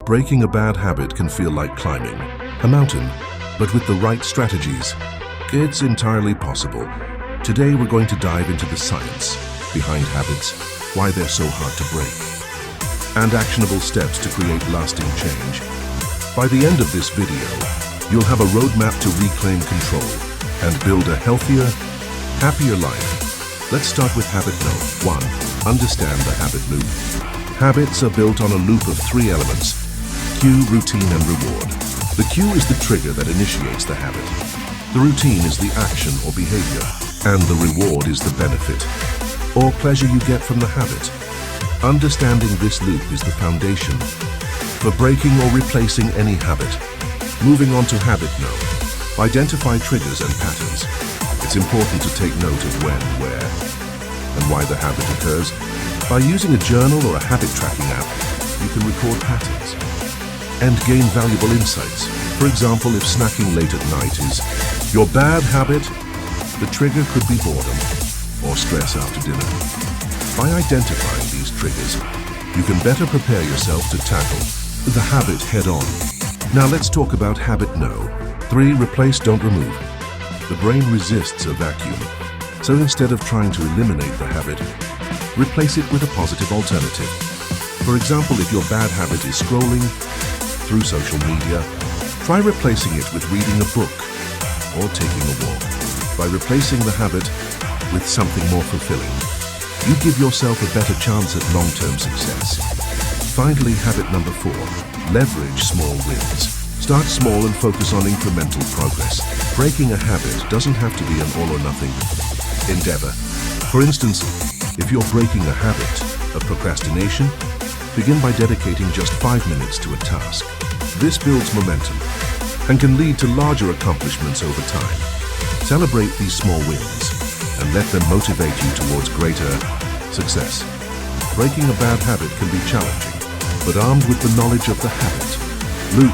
Breaking a bad habit can feel like climbing a mountain, but with the right strategies, it's entirely possible. Today we're going to dive into the science behind habits, why they're so hard to break, and actionable steps to create lasting change. By the end of this video, you'll have a roadmap to reclaim control and build a healthier, happier life. Let's start with habit number 1. Understand the habit loop. Habits are built on a loop of 3 elements: cue, routine, and reward. The cue is the trigger that initiates the habit. The routine is the action or behavior, and the reward is the benefit or pleasure you get from the habit. Understanding this loop is the foundation for breaking or replacing any habit. Moving on to habit now. Identify triggers and patterns. It's important to take note of when, where, and why the habit occurs. By using a journal or a habit tracking app, you can record patterns and gain valuable insights. For example, if snacking late at night is your bad habit, the trigger could be boredom or stress after dinner. By identifying these triggers, you can better prepare yourself to tackle the habit head-on. Now let's talk about habit no. 3. Replace, don't remove. The brain resists a vacuum, so instead of trying to eliminate the habit, replace it with a positive alternative. For example, if your bad habit is scrolling through social media, try replacing it with reading a book or taking a walk. By replacing the habit with something more fulfilling, you give yourself a better chance at long-term success. Finally, habit number 4. Leverage small wins. Start small and focus on incremental progress. Breaking a habit doesn't have to be an all-or-nothing endeavor. For instance, if you're breaking a habit of procrastination, begin by dedicating just 5 minutes to a task. This builds momentum and can lead to larger accomplishments over time. Celebrate these small wins and let them motivate you towards greater success. Breaking a bad habit can be challenging, but armed with the knowledge of the habit loop,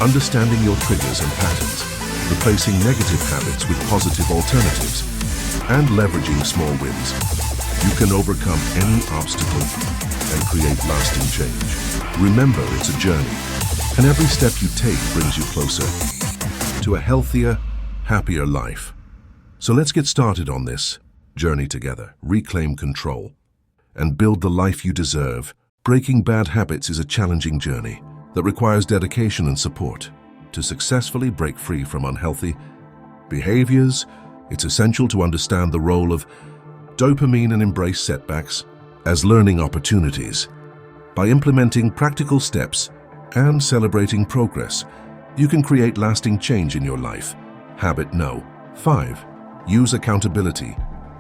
understanding your triggers and patterns, replacing negative habits with positive alternatives, and leveraging small wins, you can overcome any obstacle and create lasting change. Remember, it's a journey, and every step you take brings you closer to a healthier, happier life. So let's get started on this journey together. Reclaim control and build the life you deserve. Breaking bad habits is a challenging journey that requires dedication and support. To successfully break free from unhealthy behaviors, it's essential to understand the role of dopamine and embrace setbacks as learning opportunities. By implementing practical steps and celebrating progress, you can create lasting change in your life. Habit no. 5. Use accountability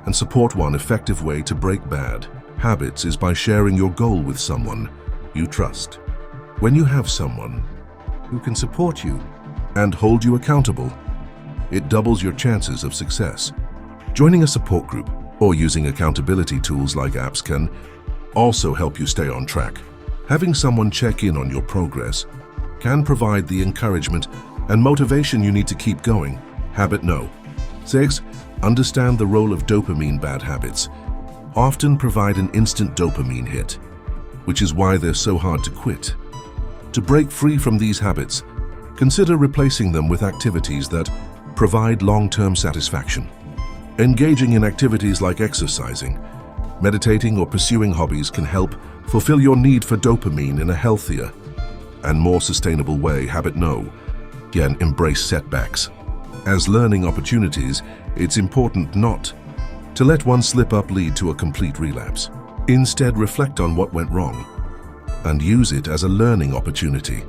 and support. One effective way to break bad habits is by sharing your goal with someone you trust. When you have someone who can support you and hold you accountable, it doubles your chances of success. Joining a support group or using accountability tools like apps can also help you stay on track. Having someone check in on your progress can provide the encouragement and motivation you need to keep going. Habit no. 6. Understand the role of dopamine. Bad habits often provide an instant dopamine hit, which is why they're so hard to quit. To break free from these habits, consider replacing them with activities that provide long-term satisfaction. Engaging in activities like exercising, meditating, or pursuing hobbies can help fulfill your need for dopamine in a healthier and more sustainable way. Habit no. Again, embrace setbacks. As learning opportunities, it's important not to let one slip-up lead to a complete relapse. Instead, reflect on what went wrong and use it as a learning opportunity.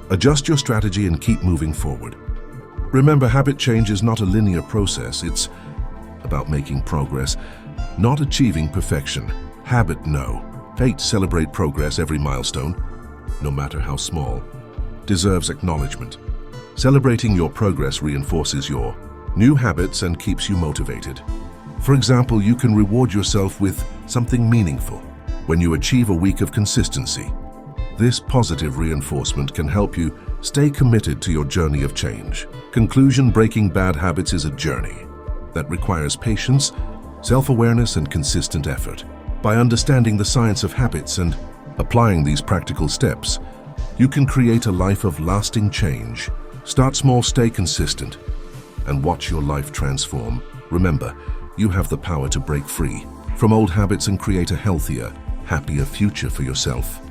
Adjust your strategy and keep moving forward. Remember, habit change is not a linear process. It's about making progress, not achieving perfection. Habit no. 8. Celebrate progress. Every milestone, no matter how small, deserves acknowledgement. Celebrating your progress reinforces your new habits and keeps you motivated. For example, you can reward yourself with something meaningful when you achieve a week of consistency. This positive reinforcement can help you stay committed to your journey of change. Conclusion: breaking bad habits is a journey that requires patience, self-awareness, and consistent effort. By understanding the science of habits and applying these practical steps, You can create a life of lasting change. Start small, stay consistent, and watch your life transform. Remember, you have the power to break free from old habits and create a healthier, happier future for yourself.